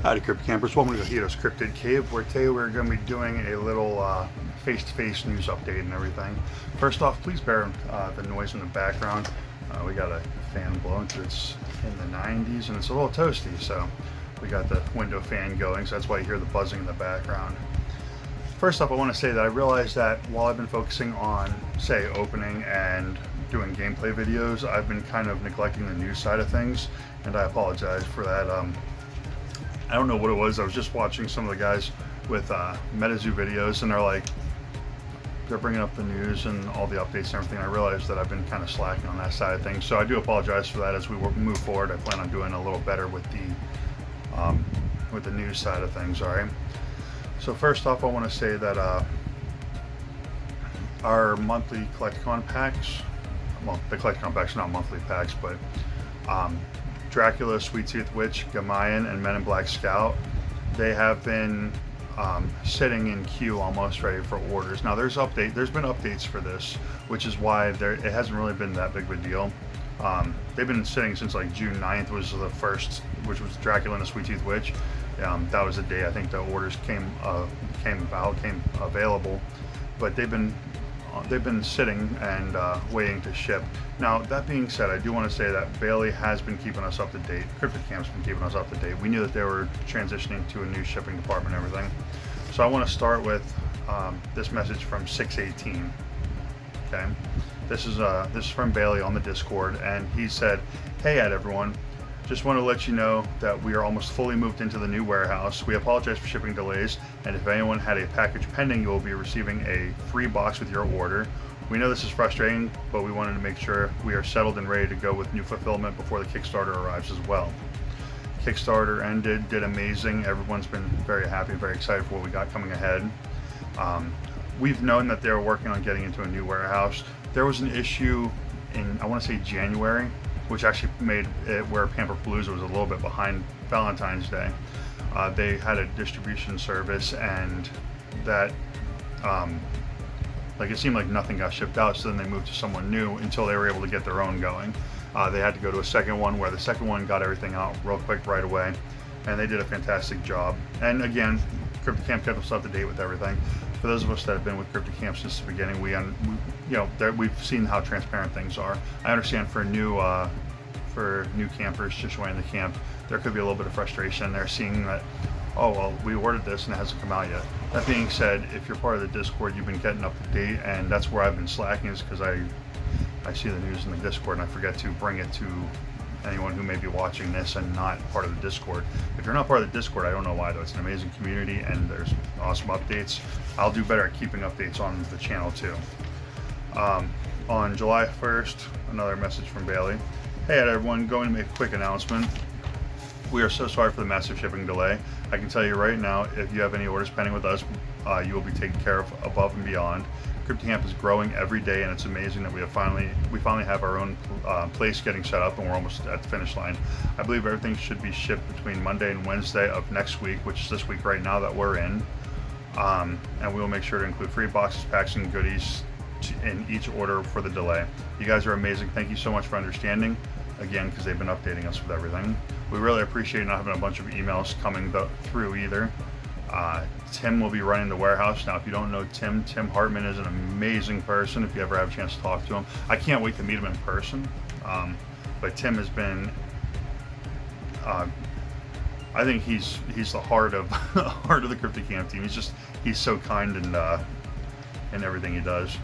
Howdy Cryptid Campers, welcome to Hito's Cryptid Cave, where today we're going to be doing a little face-to-face news update and everything. First off, please bear the noise in the background. We got a fan blowing because it's in the 90s and it's a little toasty, so we got the window fan going, so that's why you hear the buzzing in the background. First off, I want to say that I realized that while I've been focusing on, say, opening and doing gameplay videos, I've been kind of neglecting the news side of things, and I apologize for that. I don't know what it was. I was just watching some of the guys with MetaZoo videos, and they're bringing up the news and all the updates and everything. I realized that I've been kind of slacking on that side of things, so I do apologize for that. As we move forward, I plan on doing a little better with the news side of things. All right. So first off, I want to say that our monthly Collecticon packs, well, the Collecticon packs are not monthly packs, but Dracula, Sweet Tooth Witch, Gamayan, and Men in Black Scout, they have been sitting in queue almost ready for orders. Now there's been updates for this, which is why it hasn't really been that big of a deal. They've been sitting since like June 9th was the first, which was Dracula and the Sweet Tooth Witch. That was the day I think the orders came available, but they've been sitting and waiting to ship. Now that being said, I do want to say that Bailey has been keeping us up to date. Cryptid Camp's been keeping us up to date. We knew that they were transitioning to a new shipping department and everything. So I want to start with this message from 618. Okay, this is from Bailey on the Discord, and he said, "Hey everyone. Just want to let you know that we are almost fully moved into the new warehouse. We apologize for shipping delays, and if anyone had a package pending, you will be receiving a free box with your order. We know this is frustrating, but we wanted to make sure we are settled and ready to go with new fulfillment before the Kickstarter arrives as well." Kickstarter ended, did amazing. Everyone's been very happy, very excited for what we got coming ahead. We've known that they were working on getting into a new warehouse. There was an issue in, I want to say, January, which actually made it where Pamperpalooza was a little bit behind Valentine's Day. They had a distribution service, and that it seemed like nothing got shipped out, so then they moved to someone new until they were able to get their own going. They had to go to a second one, where the second one got everything out real quick right away, and they did a fantastic job. And again, Cryptid Camp kept us up to date with everything. For those of us that have been with Cryptid Camp since the beginning, we've seen how transparent things are. I understand for new campers just joining the camp, there could be a little bit of frustration. They're seeing that, oh well, we ordered this and it hasn't come out yet. That being said, if you're part of the Discord, you've been getting up to date, and that's where I've been slacking, is because I see the news in the Discord and I forget to bring it to anyone who may be watching this and not part of the Discord. If you're not part of the Discord, I don't know why though. It's an amazing community and there's awesome updates. I'll do better at keeping updates on the channel too. On July 1st, another message from Bailey. "Hey everyone, going to make a quick announcement. We are so sorry for the massive shipping delay. I can tell you right now, if you have any orders pending with us, you will be taken care of above and beyond. Cryptid Camp is growing every day, and it's amazing that we finally have our own place getting set up, and we're almost at the finish line. I believe everything should be shipped between Monday and Wednesday of next week, which is this week right now that we're in. And we will make sure to include free boxes, packs, and goodies in each order for the delay. You guys are amazing. Thank you so much for understanding." Again, because they've been updating us with everything. We really appreciate not having a bunch of emails coming through either. Tim will be running the warehouse. Now, if you don't know Tim Hartman is an amazing person. If you ever have a chance to talk to him, I can't wait to meet him in person. But Tim has been, I think he's the heart of the Cryptid Camp team. He's so kind in everything he does.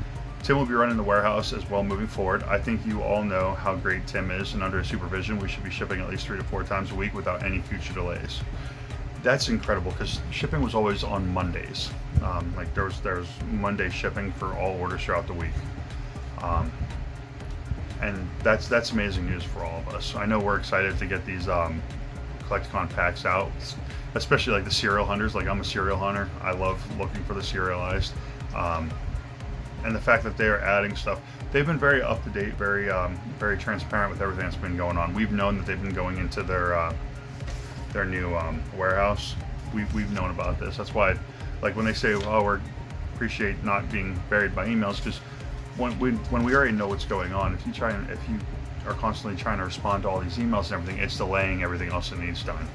Tim will be running the warehouse as well moving forward. I think you all know how great Tim is, and under his supervision, we should be shipping at least 3 to 4 times a week without any future delays. That's incredible, because shipping was always on Mondays. There was Monday shipping for all orders throughout the week. And that's amazing news for all of us. I know we're excited to get these Collecticon packs out, especially like the serial hunters. Like, I'm a serial hunter. I love looking for the serialized. And the fact that they are adding stuff, they've been very up to date, very transparent with everything that's been going on. We've known that they've been going into their new warehouse. We've known about this. That's why, like, when they say, "Oh, we appreciate not being buried by emails," because when we already know what's going on, if you are constantly trying to respond to all these emails and everything, it's delaying everything else that needs done.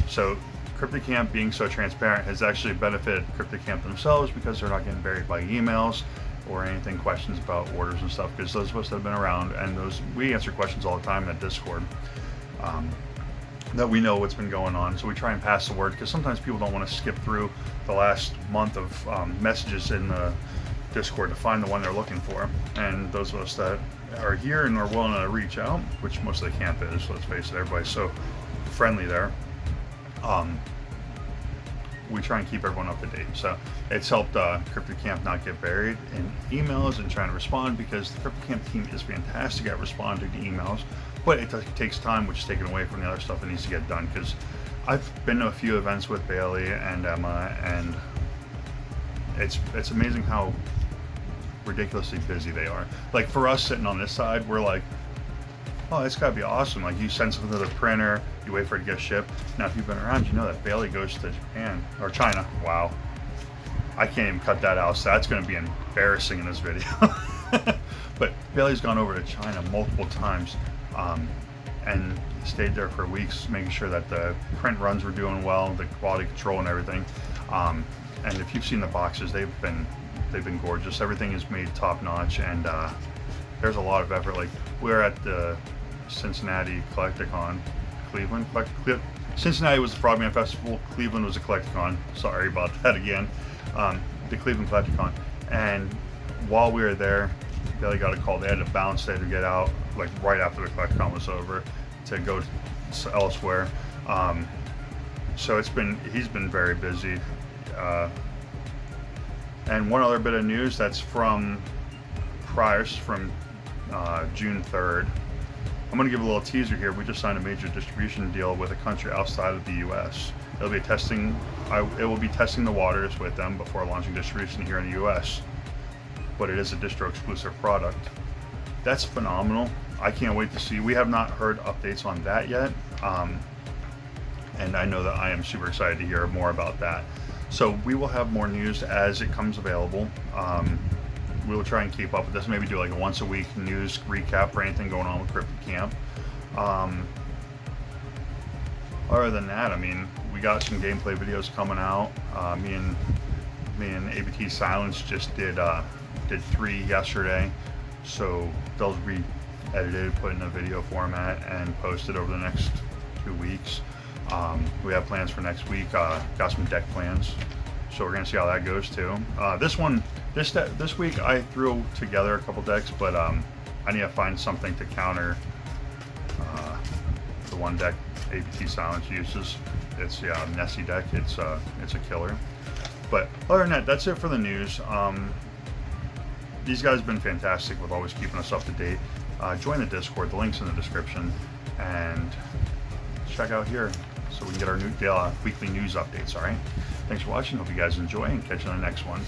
So Cryptid Camp being so transparent has actually benefited Cryptid Camp themselves, because they're not getting buried by emails or anything, questions about orders and stuff, because those of us that have been around, and we answer questions all the time in that Discord, that we know what's been going on. So we try and pass the word, because sometimes people don't want to skip through the last month of messages in the Discord to find the one they're looking for. And those of us that are here and are willing to reach out, which most of the camp is, let's face it, everybody's so friendly there, we try and keep everyone up to date. So it's helped Cryptid Camp not get buried in emails and trying to respond, because the Cryptid Camp team is fantastic at responding to emails, but it takes time, which is taken away from the other stuff that needs to get done. Because I've been to a few events with Bailey and Emma, and it's amazing how ridiculously busy they are. Like, for us sitting on this side, we're like, oh, it's gotta be awesome. Like, you send something to the printer, you wait for it to get shipped. Now, if you've been around, you know that Bailey goes to Japan or China. Wow, I can't even cut that out, so that's gonna be embarrassing in this video. But Bailey's gone over to China multiple times, and stayed there for weeks, making sure that the print runs were doing well, the quality control and everything. And if you've seen the boxes, they've been gorgeous. Everything is made top notch, and there's a lot of effort. Like, we're at the Cincinnati Collecticon, Cleveland. Cincinnati was the Frogman Festival. Cleveland was the Collecticon. Sorry about that again. The Cleveland Collecticon. And while we were there, Bailey got a call. They had to bounce. They had to get out like right after the Collecticon was over to go elsewhere. So he's been very busy. And one other bit of news that's from June 3rd. I'm going to give a little teaser here. We just signed a major distribution deal with a country outside of the U.S. It will be testing the waters with them before launching distribution here in the U.S. But it is a distro exclusive product. That's phenomenal. I can't wait to see. We have not heard updates on that yet. And I know that I am super excited to hear more about that. So we will have more news as it comes available. We will try and keep up with this, maybe do like a once a week news recap for anything going on with Cryptid Camp. Other than that, I mean, we got some gameplay videos coming out. Me and ABT Silence just did 3 yesterday, so those will be edited, put in a video format, and posted over the next 2 weeks. We have plans for next week. Got some deck plans, so we're gonna see how that goes too. This week I threw together a couple decks, but I need to find something to counter the one deck ABT Silence uses. It's the Nessie deck. It's a killer. But other than that, that's it for the news. These guys have been fantastic with always keeping us up to date. Join the Discord. The link's in the description, and check out here so we can get our new weekly news updates. All right. Thanks for watching. Hope you guys enjoy, and catch you on the next one.